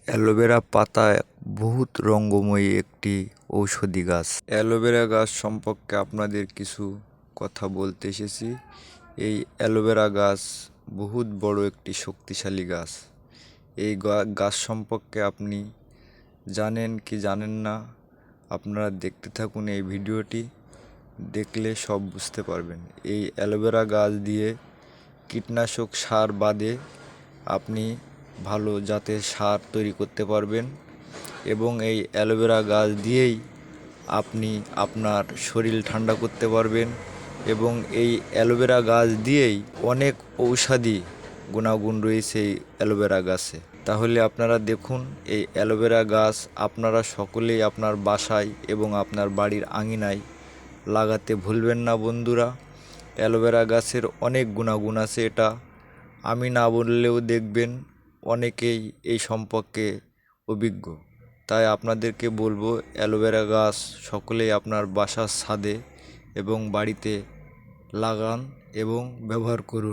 Aloe vera পাতা বহুত রঙ্গময়ী একটি ঔষধি গাছ। অ্যালোভেরা গাছ সম্পর্কে আপনাদের কিছু কথা বলতে এসেছি। এই অ্যালোভেরা গাছ বহুত বড় একটি শক্তিশালী গাছ। এই গাছ সম্পর্কে আপনি জানেন কি জানেন না, আপনারা দেখতে থাকুন এই ভিডিওটি, দেখলে সব বুঝতে পারবেন। এই অ্যালোভেরা গাছ দিয়ে কীটনাশক সার বাদে আপনি ভালো জাতের সার তৈরি করতে পারবেন এবং এই অ্যালোভেরা গাছ দিয়েই আপনি আপনার শরীর ঠান্ডা করতে পারবেন এবং এই অ্যালোভেরা গাছ দিয়েই অনেক ঔষধি গুণাগুণ রয়েছে এই অ্যালোভেরা গাছে। তাহলে আপনারা দেখুন, এই অ্যালোভেরা গাছ আপনারা সকলেই আপনার বাসায় এবং আপনার বাড়ির আঙিনায় লাগাতে ভুলবেন না বন্ধুরা। অ্যালোভেরা গাছের অনেক গুণাগুণ আছে, এটা আমি না বললেও দেখবেন অনেকেই এই সম্পর্কে অভিজ্ঞ। তাই আপনাদেরকে বলবো, অ্যালোভেরা গাছ সকলেই আপনার বাসার ছাদে এবং বাড়িতে লাগান এবং ব্যবহার করুন।